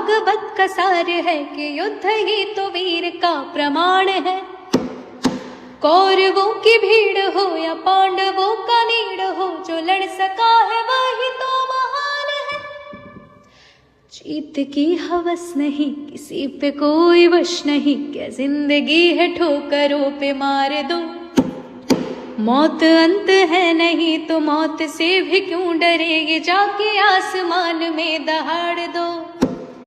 भागवत का सार है कि युद्ध ही तो वीर का प्रमाण है। कौरवों की भीड़ हो या पांडवों का नीड़ हो, जो लड़ सका है वही तो महान है। जीत की हवस नहीं, किसी पे कोई वश नहीं, क्या जिंदगी है ठोकरों पे मार दो। मौत अंत है नहीं तो मौत से भी क्यों डरे, ये जाके आसमान में दहाड़ दो।